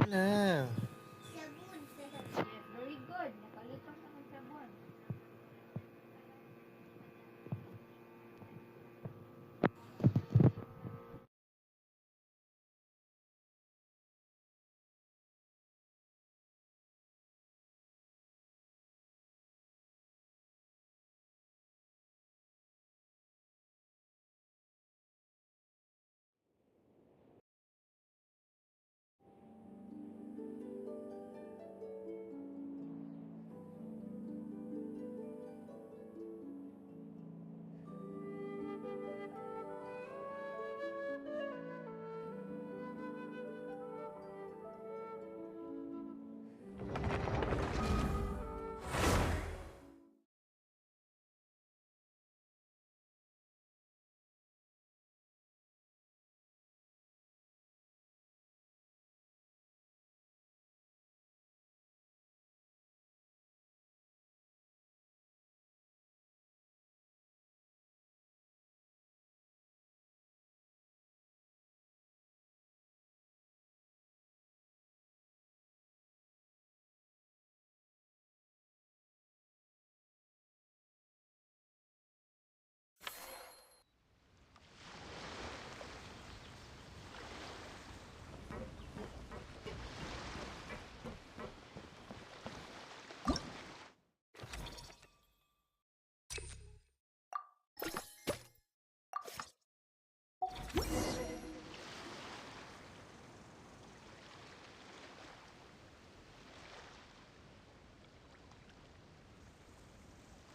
na. Yes, very good. Nakalito sa ng sabon.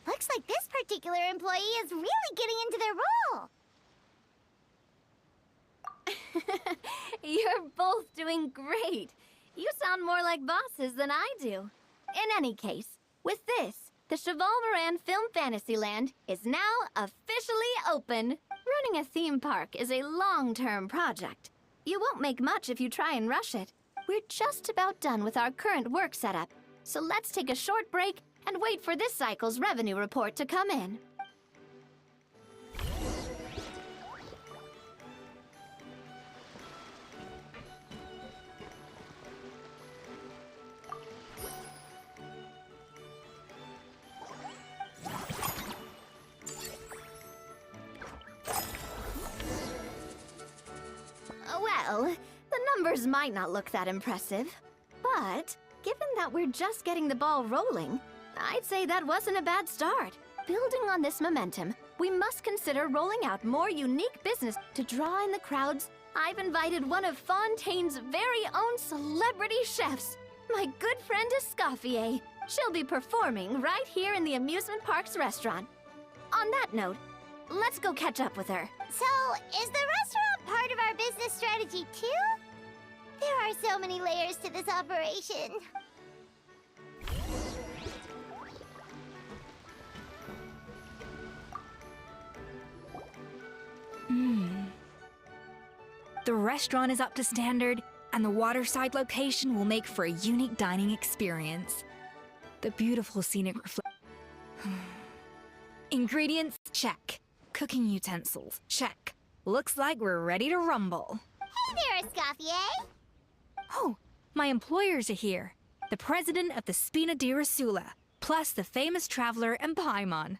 Looks like this particular employee is really getting into their role. You're both doing great. You sound more like bosses than I do. In any case, with this, the Cheval Moran Film Fantasyland is now officially open. Running a theme park is a long-term project. You won't make much if you try and rush it. We're just about done with our current work setup, so let's take a short break and wait for this cycle's revenue report to come in. Well, the numbers might not look that impressive, but given that we're just getting the ball rolling, I'd say that wasn't a bad start. Building on this momentum, we must consider rolling out more unique business to draw in the crowds. I've invited one of Fontaine's very own celebrity chefs, my good friend Escoffier. She'll be performing right here in the amusement park's restaurant. On that note, let's go catch up with her. So, is the restaurant part of our business strategy too? There are so many layers to this operation. The restaurant is up to standard, and the waterside location will make for a unique dining experience. The beautiful scenic Ingredients, check. Cooking utensils, check. Looks like we're ready to rumble. Hey there, Escoffier! Oh, my employers are here. The president of the Spina di Rosula, plus the famous traveler and Paimon.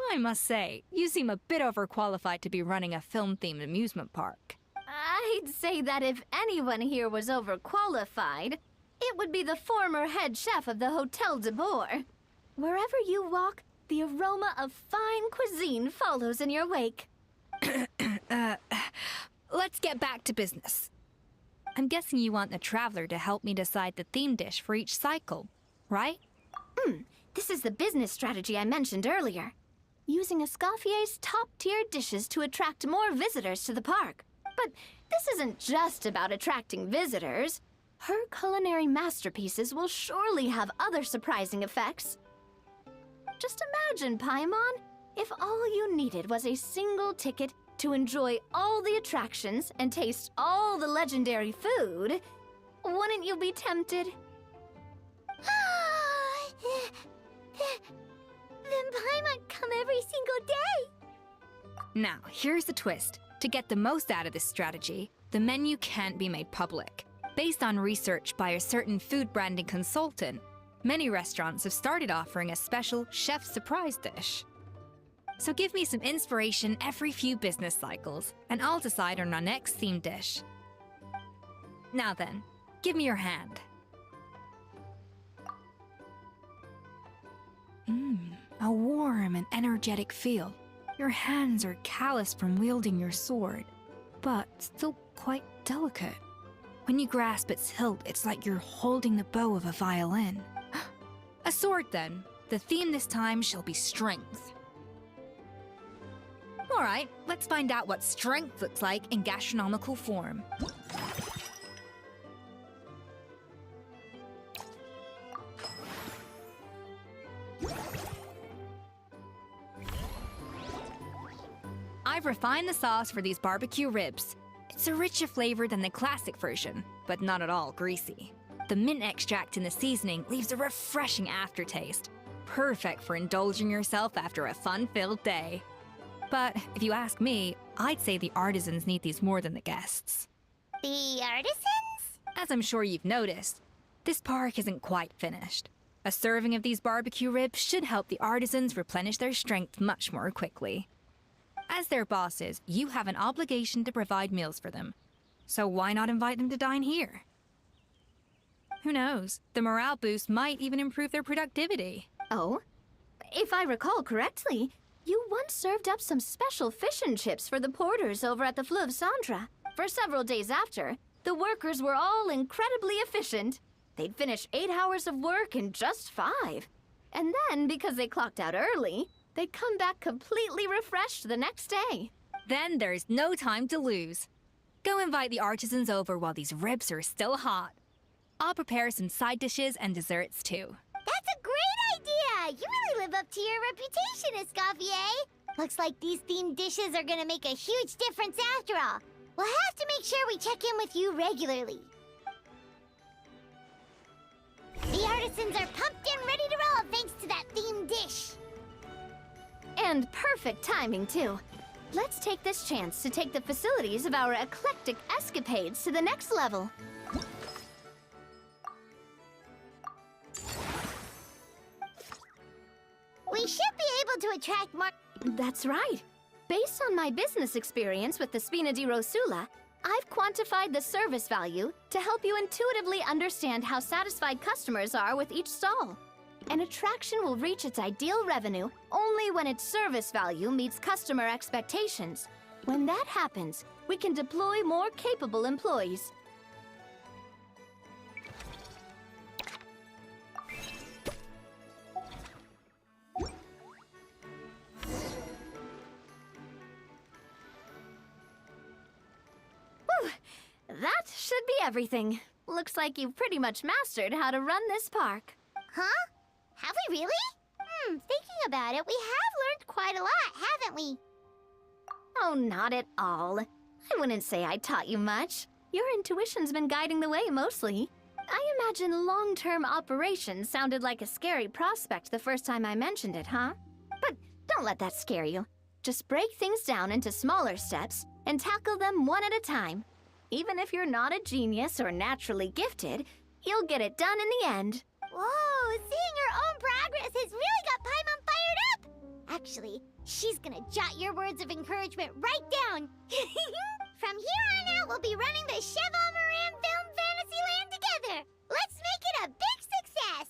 I must say, you seem a bit overqualified to be running a film-themed amusement park. I'd say that if anyone here was overqualified, it would be the former head chef of the Hotel de Boer. Wherever you walk, the aroma of fine cuisine follows in your wake. Let's get back to business. I'm guessing you want the traveler to help me decide the theme dish for each cycle, right? This is the business strategy I mentioned earlier. Using Escoffier's top-tier dishes to attract more visitors to the park. But this isn't just about attracting visitors. Her culinary masterpieces will surely have other surprising effects. Just imagine, Paimon, if all you needed was a single ticket to enjoy all the attractions and taste all the legendary food. Wouldn't you be tempted? Then Paimon come every single day. Now, here's the twist. To get the most out of this strategy, the menu can't be made public. Based on research by a certain food branding consultant, many restaurants have started offering a special chef surprise dish. So give me some inspiration every few business cycles, and I'll decide on our next themed dish. Now then, give me your hand. A warm and energetic feel. Your hands are calloused from wielding your sword, but still quite delicate. When you grasp its hilt, it's like you're holding the bow of a violin. A sword, then. The theme this time shall be strength. All right, let's find out what strength looks like in gastronomical form. I've refined the sauce for these barbecue ribs. It's a richer flavor than the classic version, but not at all greasy. The mint extract in the seasoning leaves a refreshing aftertaste, perfect for indulging yourself after a fun-filled day. But if you ask me, I'd say the artisans need these more than the guests. The artisans? As I'm sure you've noticed, this park isn't quite finished. A serving of these barbecue ribs should help the artisans replenish their strength much more quickly. As their bosses, you have an obligation to provide meals for them. So why not invite them to dine here? Who knows? The morale boost might even improve their productivity. Oh? If I recall correctly, you once served up some special fish and chips for the porters over at the Fleuve Centre. For several days after, the workers were all incredibly efficient. They'd finish 8 hours of work in just 5. And then, because they clocked out early, they'd come back completely refreshed the next day. Then there's no time to lose. Go invite the artisans over while these ribs are still hot. I'll prepare some side dishes and desserts too. That's a great idea! You really live up to your reputation, Escoffier. Looks like these themed dishes are gonna make a huge difference after all. We'll have to make sure we check in with you regularly. The artisans are pumped and ready to roll thanks to that themed dish. And perfect timing, too. Let's take this chance to take the facilities of our eclectic escapades to the next level. We should be able to attract more... That's right. Based on my business experience with the Spina di Rosula, I've quantified the service value to help you intuitively understand how satisfied customers are with each stall. An attraction will reach its ideal revenue only when its service value meets customer expectations. When that happens, we can deploy more capable employees. That should be everything. Looks like you've pretty much mastered how to run this park. Huh? Have we really? Thinking about it, we have learned quite a lot, haven't we? Oh, not at all. I wouldn't say I taught you much. Your intuition's been guiding the way mostly. I imagine long-term operations sounded like a scary prospect the first time I mentioned it, huh? But don't let that scare you. Just break things down into smaller steps and tackle them one at a time. Even if you're not a genius or naturally gifted, you'll get it done in the end. Whoa, seeing your own progress has really got Paimon fired up! Actually, she's gonna jot your words of encouragement right down. From here on out, we'll be running the Cheval Moran Film Fantasyland together. Let's make it a big success!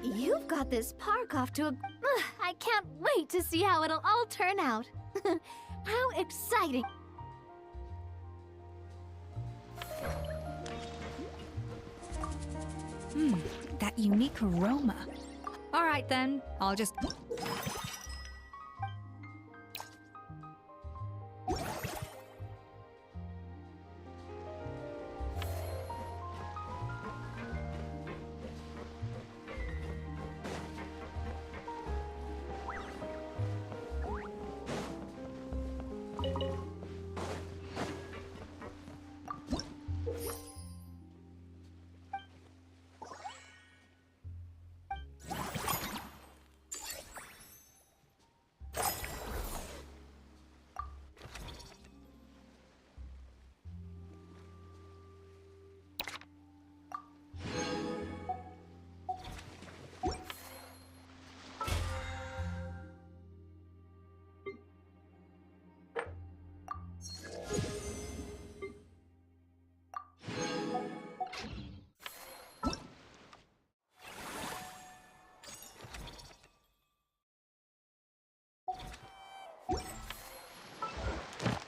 You've got this park off to a... I can't wait to see how it'll all turn out. How exciting! That unique aroma. All right then, I'll just...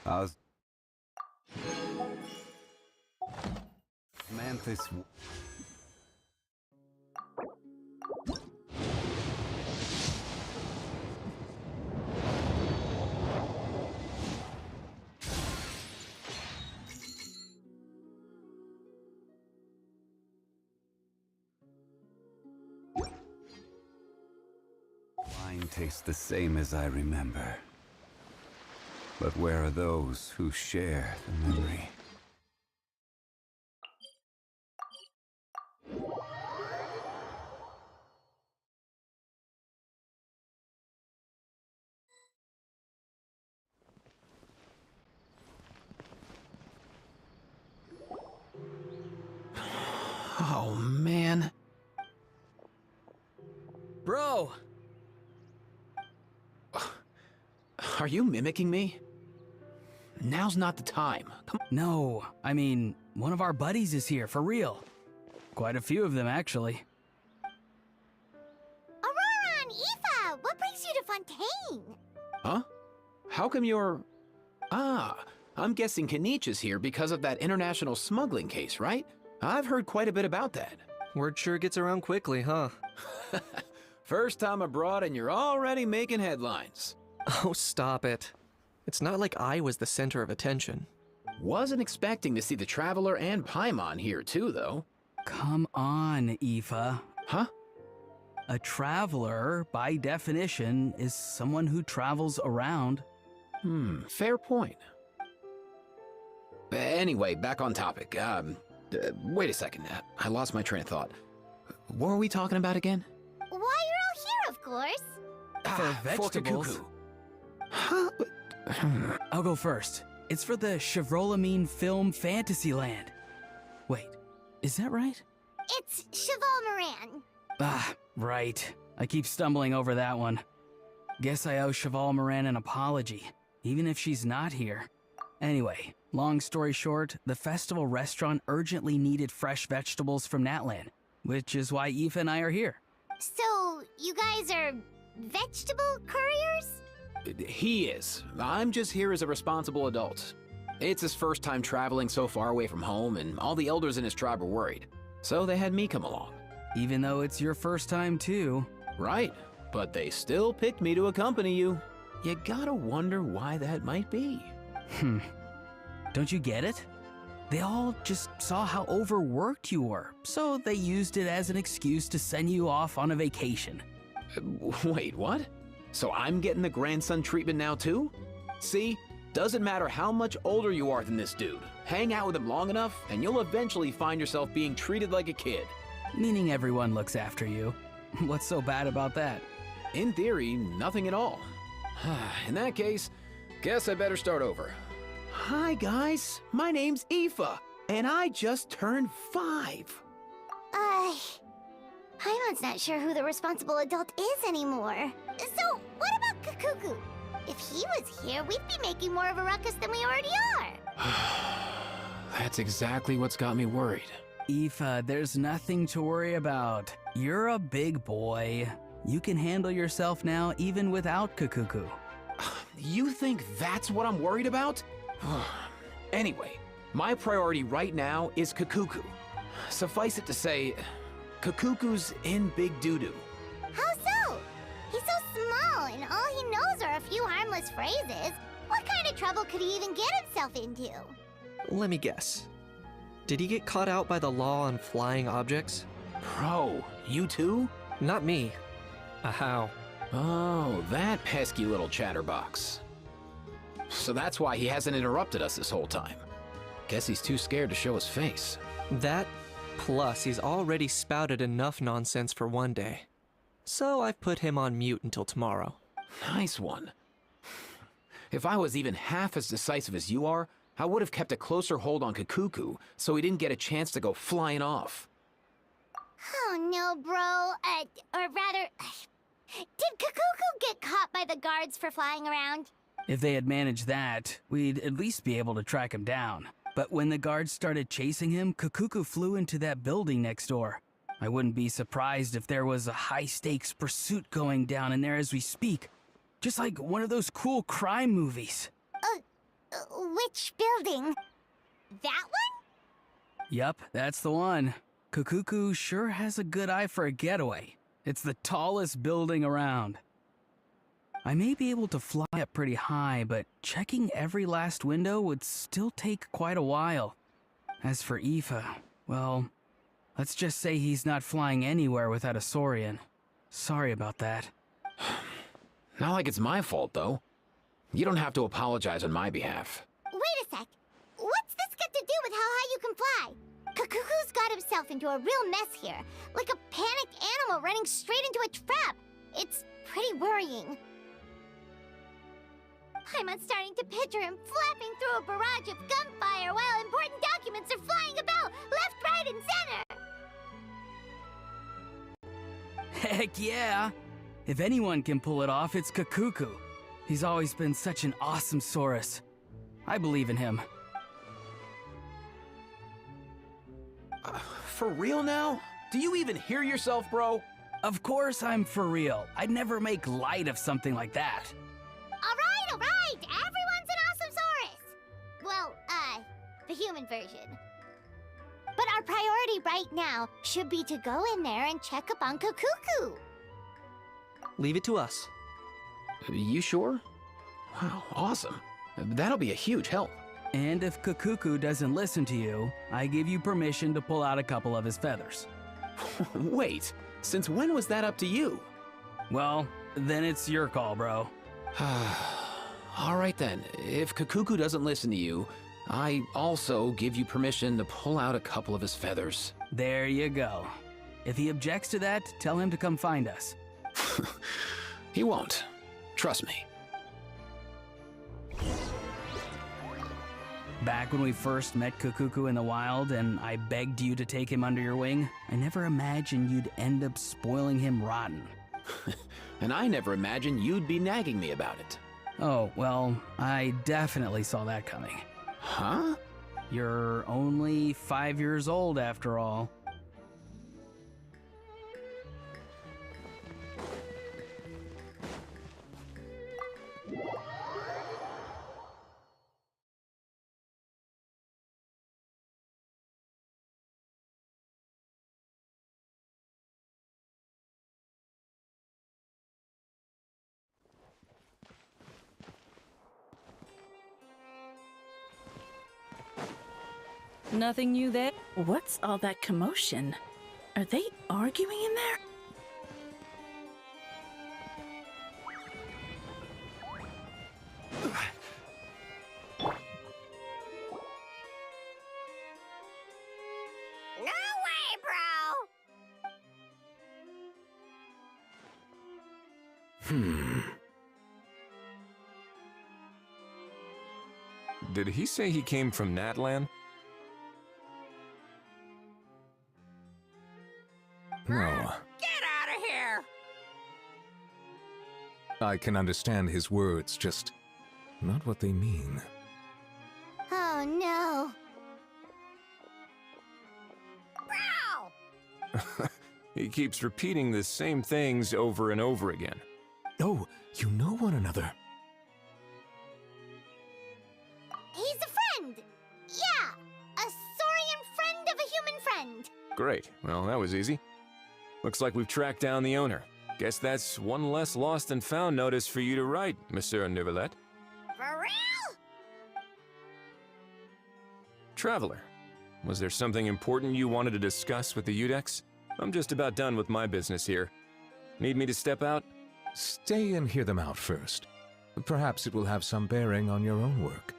How's... Mantis... Wine tastes the same as I remember. But where are those who share the memory? Oh, man. Bro! Are you mimicking me? Now's not the time. Come No, I mean, one of our buddies is here, for real. Quite a few of them, actually. Aurora and Aoife, what brings you to Fontaine? Huh? How come you're... Ah, I'm guessing Kaniche is here because of that international smuggling case, right? I've heard quite a bit about that. Word sure gets around quickly, huh? First time abroad and you're already making headlines. Oh, stop it. It's not like I was the center of attention. Wasn't expecting to see the Traveler and Paimon here too, though. Come on, Aoife. Huh? A traveler, by definition, is someone who travels around. Fair point. Anyway, back on topic. Wait a second. I lost my train of thought. What were we talking about again? Why, you're all here, of course. For vegetables. Fork-a-cuckoo. Huh? I'll go first. It's for the Chevrolamine Film Fantasyland. Wait, is that right? It's Cheval Moran. Ah, right. I keep stumbling over that one. Guess I owe Cheval Moran an apology, even if she's not here. Anyway, Long story short, the festival restaurant urgently needed fresh vegetables from Natlan, which is why Aoife and I are here. So, you guys are vegetable couriers? He is. I'm just here as a responsible adult. It's his first time traveling so far away from home, and all the elders in his tribe were worried. So they had me come along. Even though it's your first time too. Right, but they still picked me to accompany you. You gotta wonder why that might be. Don't you get it? They all just saw how overworked you were, so they used it as an excuse to send you off on a vacation. Wait, what? So I'm getting the grandson treatment now too? See, doesn't matter how much older you are than this dude. Hang out with him long enough, and you'll eventually find yourself being treated like a kid. Meaning everyone looks after you. What's so bad about that? In theory, nothing at all. In that case, guess I better start over. Hi guys, my name's Aoife, and I just turned 5. Paimon's not sure who the responsible adult is anymore. So, what about Kakuku? If he was here, we'd be making more of a ruckus than we already are. That's exactly what's got me worried. Aoife, there's nothing to worry about. You're a big boy. You can handle yourself now even without Kakuku. You think that's what I'm worried about? Anyway, my priority right now is Kakuku. Suffice it to say, Kakuku's in big doo-doo. How so? He's so small, and all he knows are a few harmless phrases. What kind of trouble could he even get himself into? Let me guess. Did he get caught out by the law on flying objects? Bro, you too? Not me. How? Oh, that pesky little chatterbox. So that's why he hasn't interrupted us this whole time. Guess he's too scared to show his face. That, plus he's already spouted enough nonsense for one day. So I've put him on mute until tomorrow. Nice one. If I was even half as decisive as you are, I would have kept a closer hold on Kakuku so he didn't get a chance to go flying off. Oh no, bro. Or rather, did Kakuku get caught by the guards for flying around? If they had managed that, we'd at least be able to track him down. But when the guards started chasing him, Kakuku flew into that building next door. I wouldn't be surprised if there was a high-stakes pursuit going down in there as we speak. Just like one of those cool crime movies. Which building? That one? Yup, that's the one. Kakuku sure has a good eye for a getaway. It's the tallest building around. I may be able to fly up pretty high, but checking every last window would still take quite a while. As for Aoife, well, let's just say he's not flying anywhere without a Saurian. Sorry about that. Not like it's my fault, though. You don't have to apologize on my behalf. Wait a sec. What's this got to do with how high you can fly? Kakuku's got himself into a real mess here, like a panicked animal running straight into a trap. It's pretty worrying. I'm starting to picture him flapping through a barrage of gunfire while important documents are flying about, left, right, and center. Heck yeah! If anyone can pull it off, it's Kakuku. He's always been such an awesome Saurus. I believe in him. For real now? Do you even hear yourself, bro? Of course I'm for real. I'd never make light of something like that. All right! Everyone's an awesome Saurus! Well, the human version. But our priority right now should be to go in there and check up on Kakuku. Leave it to us. You sure? Wow, awesome. That'll be a huge help. And if Kakuku doesn't listen to you, I give you permission to pull out a couple of his feathers. Wait, since when was that up to you? Well, then it's your call, bro. All right then, if Kakuku doesn't listen to you, I also give you permission to pull out a couple of his feathers. There you go. If he objects to that, tell him to come find us. He won't. Trust me. Back when we first met Kakuku in the wild and I begged you to take him under your wing, I never imagined you'd end up spoiling him rotten. And I never imagined you'd be nagging me about it. Oh, well, I definitely saw that coming. Huh? You're only 5 years old after all. Nothing new there? What's all that commotion? Are they arguing in there? No way, bro! Did he say he came from Natlan? No. Get out of here! I can understand his words, just not what they mean. Oh no. Bro! He keeps repeating the same things over and over again. Oh, you know one another. He's a friend! Yeah! A Saurian friend of a human friend! Great. Well, that was easy. Looks like we've tracked down the owner. Guess that's one less lost and found notice for you to write, Monsieur Neuvillette. For real? Traveler, was there something important you wanted to discuss with the Udex? I'm just about done with my business here. Need me to step out? Stay and hear them out first. Perhaps it will have some bearing on your own work.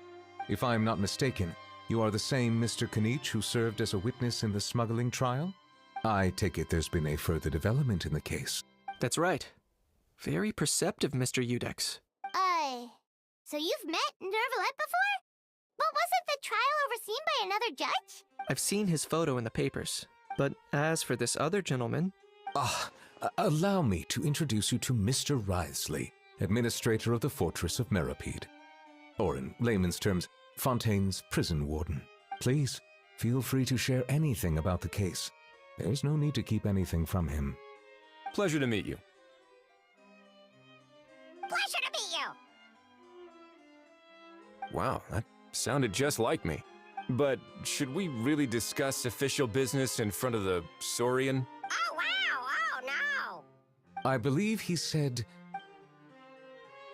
If I am not mistaken, you are the same Mr. Kanich who served as a witness in the smuggling trial? I take it there's been a further development in the case. That's right. Very perceptive, Mr. Udex. So you've met Neuvillette before? But wasn't the trial overseen by another judge? I've seen his photo in the papers. But as for this other gentleman... Allow me to introduce you to Mr. Wriothesley, administrator of the Fortress of Meripede. Or in layman's terms, Fontaine's prison warden. Please, feel free to share anything about the case. There's no need to keep anything from him. Pleasure to meet you. Pleasure to meet you! Wow, that sounded just like me. But should we really discuss official business in front of the Saurian? Oh, wow! Oh, no! I believe he said,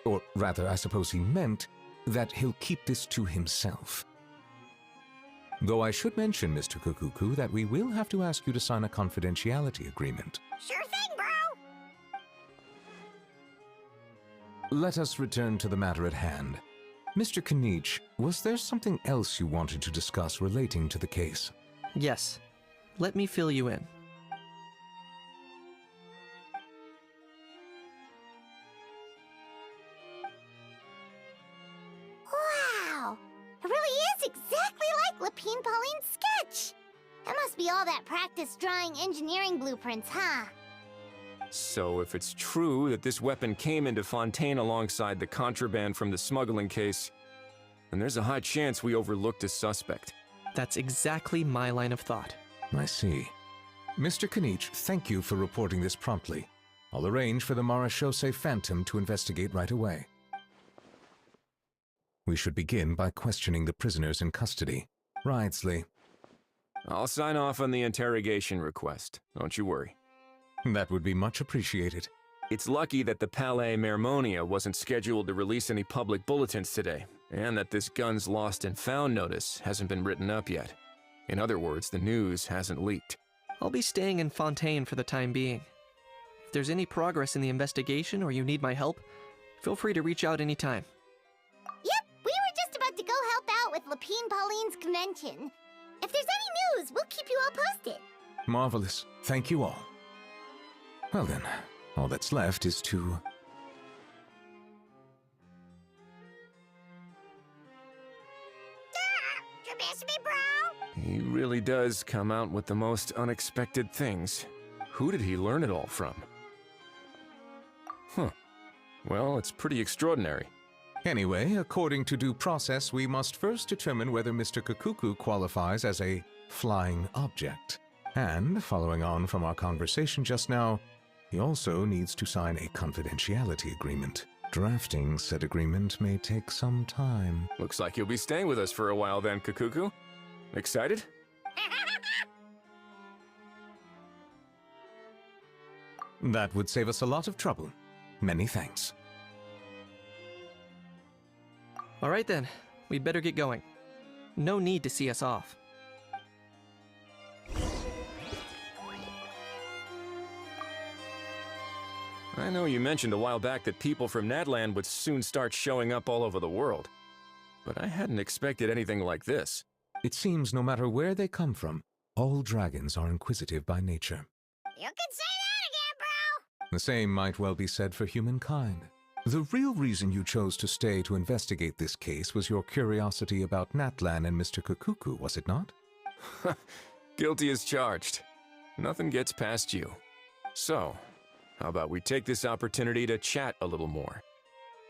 or rather, I suppose he meant, that he'll keep this to himself. Though I should mention, Mr. Kukuku, that we will have to ask you to sign a confidentiality agreement. Sure thing, bro! Let us return to the matter at hand. Mr. Kanich, was there something else you wanted to discuss relating to the case? Yes. Let me fill you in. Wow! It really is exactly like Lapine Pauline's sketch! That must be all that practice drawing engineering blueprints, huh? So if it's true that this weapon came into Fontaine alongside the contraband from the smuggling case, then there's a high chance we overlooked a suspect. That's exactly my line of thought. I see. Mr. Kanich, thank you for reporting this promptly. I'll arrange for the Marechaussee Phantom to investigate right away. We should begin by questioning the prisoners in custody. Wriothesley. I'll sign off on the interrogation request, don't you worry. That would be much appreciated. It's lucky that the Palais Mermonia wasn't scheduled to release any public bulletins today, and that this guns lost and found notice hasn't been written up yet. In other words, the news hasn't leaked. I'll be staying in Fontaine for the time being. If there's any progress in the investigation or you need my help, feel free to reach out anytime. Yep, we were just about to go help out with Lapine Pauline's convention. If there's any news, we'll keep you all posted. Marvelous. Thank you all. Well then, all that's left is to... You miss me, bro? He really does come out with the most unexpected things. Who did he learn it all from? Huh. Well, it's pretty extraordinary. Anyway, according to due process, we must first determine whether Mr. Kakuku qualifies as a flying object. And, following on from our conversation just now, he also needs to sign a confidentiality agreement. Drafting said agreement may take some time. Looks like you'll be staying with us for a while then, Kakuku. Excited? That would save us a lot of trouble. Many thanks. All right then, we'd better get going. No need to see us off. I know you mentioned a while back that people from Natland would soon start showing up all over the world, but I hadn't expected anything like this. It seems no matter where they come from, all dragons are inquisitive by nature. You can say that again, bro! The same might well be said for humankind. The real reason you chose to stay to investigate this case was your curiosity about Natlan and Mr. Kakuku, was it not? Guilty as charged. Nothing gets past you. So, how about we take this opportunity to chat a little more?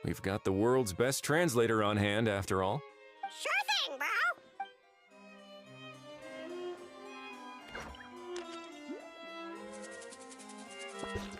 We've got the world's best translator on hand, after all. Sure thing, bro!